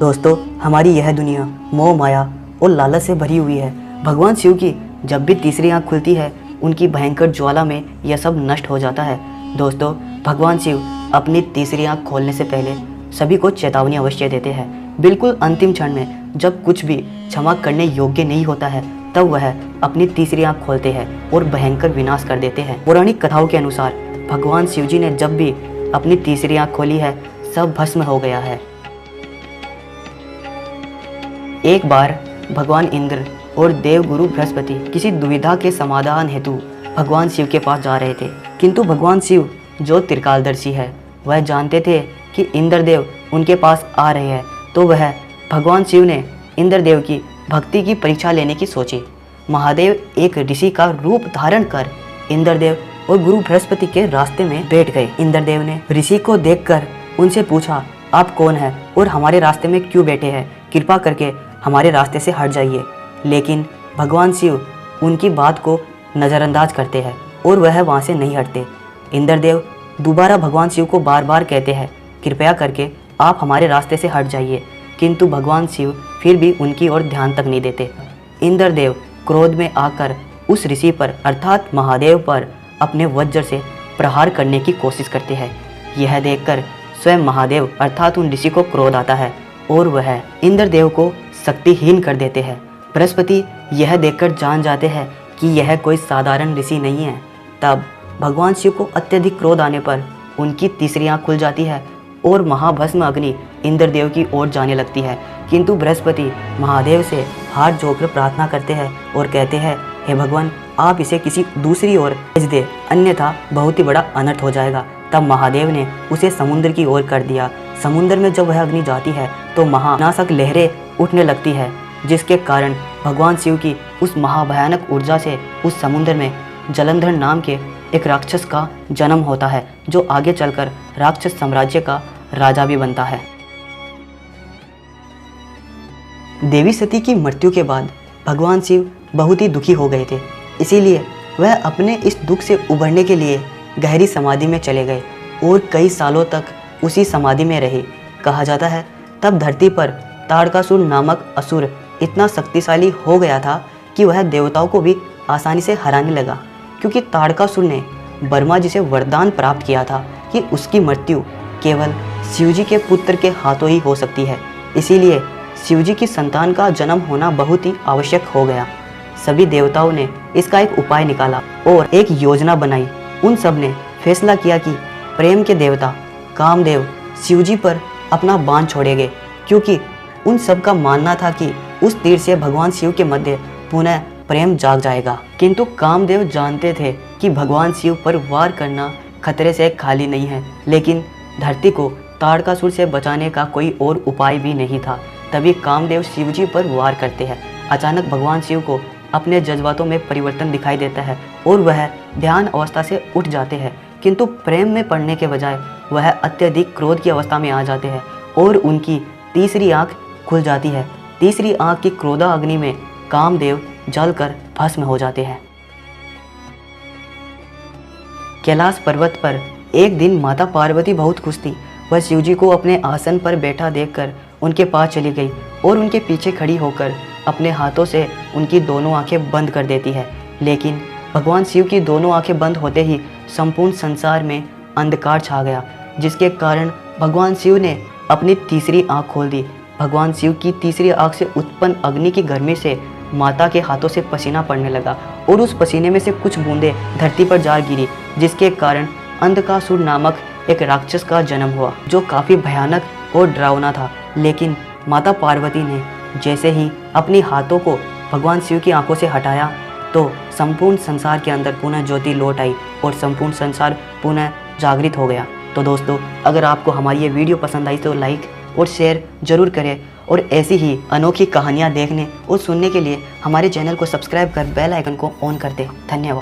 दोस्तों, हमारी यह दुनिया मोह माया और लालच से भरी हुई है। भगवान शिव की जब भी तीसरी आंख खुलती है, उनकी भयंकर ज्वाला में यह सब नष्ट हो जाता है। दोस्तों, भगवान शिव अपनी तीसरी आंख खोलने से पहले सभी को चेतावनी अवश्य देते हैं। बिल्कुल अंतिम क्षण में जब कुछ भी क्षमा करने योग्य नहीं होता है, तब वह अपनी तीसरी आंख खोलते हैं और भयंकर विनाश कर देते हैं। पौराणिक कथाओं के अनुसार भगवान शिव जी ने जब भी अपनी तीसरी आंख खोली है, सब भस्म हो गया है। एक बार भगवान इंद्र और देवगुरु बृहस्पति किसी दुविधा के समाधान हेतु भगवान शिव के पास जा रहे थे, किंतु भगवान शिव जो त्रिकालदर्शी है, वह जानते थे कि इंद्रदेव उनके पास आ रहे हैं। तो वह भगवान शिव ने इंद्रदेव की भक्ति की परीक्षा लेने की सोची। महादेव एक ऋषि का रूप धारण कर इंद्रदेव और गुरु बृहस्पति के रास्ते में बैठ गए। इंद्रदेव ने ऋषि को देखकर उनसे पूछा, आप कौन हैं और हमारे रास्ते में क्यों बैठे हैं? कृपा करके हमारे रास्ते से हट जाइए। लेकिन भगवान शिव उनकी बात को नज़रअंदाज करते हैं और वह वहाँ से नहीं हटते। इंद्रदेव दोबारा भगवान शिव को बार बार कहते हैं, कृपया करके आप हमारे रास्ते से हट जाइए, किंतु भगवान शिव फिर भी उनकी ओर ध्यान तक नहीं देते। इंद्रदेव क्रोध में आकर उस ऋषि पर अर्थात महादेव पर अपने वज्र से प्रहार करने की कोशिश करते हैं। यह देखकर स्वयं महादेव अर्थात उन ऋषि को क्रोध आता है और वह इंद्रदेव को शक्तिहीन कर देते हैं। बृहस्पति यह देखकर जान जाते हैं कि यह कोई साधारण ऋषि नहीं है। तब भगवान शिव को अत्यधिक क्रोध आने पर उनकी तीसरी आंख खुल जाती है और महाभस्म अग्नि इंद्रदेव की ओर जाने लगती है, किंतु बृहस्पति महादेव से हाथ जोड़कर प्रार्थना करते हैं और कहते हैं, हे भगवान, आप इसे किसी दूसरी ओर भेज दे, अन्यथा बहुत ही बड़ा अनर्थ हो जाएगा। तब महादेव ने उसे समुद्र की ओर कर दिया। समुद्र में जब वह अग्नि जाती है तो महानाशक लहरें उठने लगती है, जिसके कारण भगवान शिव की उस महाभयानक ऊर्जा से उस समुद्र में जलंधर नाम के एक राक्षस का जन्म होता है, जो आगे चलकर राक्षस साम्राज्य का राजा भी बनता है। देवी सती की मृत्यु के बाद भगवान शिव बहुत ही दुखी हो गए थे, इसीलिए वह अपने इस दुख से उभरने के लिए गहरी समाधि में चले गए और कई सालों तक उसी समाधि में रहे। कहा जाता है तब धरती पर ताड़कासुर नामक असुर इतना शक्तिशाली हो गया था कि वह देवताओं को भी आसानी से हराने लगा, क्योंकि ताड़कासुर ने ब्रह्मा जी से वरदान प्राप्त किया था कि उसकी मृत्यु केवल शिवजी के पुत्र के हाथों ही हो सकती है। इसीलिए शिवजी की संतान का जन्म होना बहुत ही आवश्यक हो गया। सभी देवताओं ने इसका एक उपाय निकाला और एक योजना बनाई। उन सब ने फैसला किया कि प्रेम के देवता कामदेव शिवजी पर अपना बाण छोड़ेंगे, क्योंकि उन सब का मानना था कि उस तीर से भगवान शिव के मध्य पुनः प्रेम जाग जाएगा। किंतु कामदेव जानते थे कि भगवान शिव पर वार करना खतरे से खाली नहीं है, लेकिन धरती को ताड़कासुर से बचाने का कोई और उपाय भी नहीं था। तभी कामदेव शिवजी पर वार करते हैं। अचानक भगवान शिव को अपने जज्बातों में परिवर्तन दिखाई देता है और वह ध्यान अवस्था से उठ जाते हैं, किंतु प्रेम में पड़ने के बजाय वह अत्यधिक क्रोध की अवस्था में आ जाते हैं और उनकी तीसरी आंख खुल जाती है। तीसरी आंख की क्रोधा अग्नि में कामदेव जलकर भस्म हो जाते हैं। कैलाश पर्वत पर एक दिन माता पार्वती बहुत खुश थी। वह शिवजी को अपने आसन पर बैठा देखकर उनके पास चली गई और उनके पीछे खड़ी होकर अपने हाथों से उनकी दोनों आंखें बंद कर देती है। लेकिन भगवान शिव की दोनों आंखें बंद होते ही संपूर्ण संसार में अंधकार छा गया, जिसके कारण भगवान शिव ने अपनी तीसरी आंख खोल दी। भगवान शिव की तीसरी आंख से उत्पन्न अग्नि की गर्मी से माता के हाथों से पसीना पड़ने लगा और उस पसीने में से कुछ बूंदें धरती पर जा गिरी, जिसके कारण अंधकासुर नामक एक राक्षस का जन्म हुआ, जो काफ़ी भयानक और डरावना था। लेकिन माता पार्वती ने जैसे ही अपनी हाथों को भगवान शिव की आंखों से हटाया, तो संपूर्ण संसार के अंदर पुनः ज्योति लौट आई और संपूर्ण संसार पुनः जागृत हो गया। तो दोस्तों, अगर आपको हमारी ये वीडियो पसंद आई तो लाइक और शेयर जरूर करें, और ऐसी ही अनोखी कहानियाँ देखने और सुनने के लिए हमारे चैनल को सब्सक्राइब कर बेल आइकन को ऑन कर दें। धन्यवाद।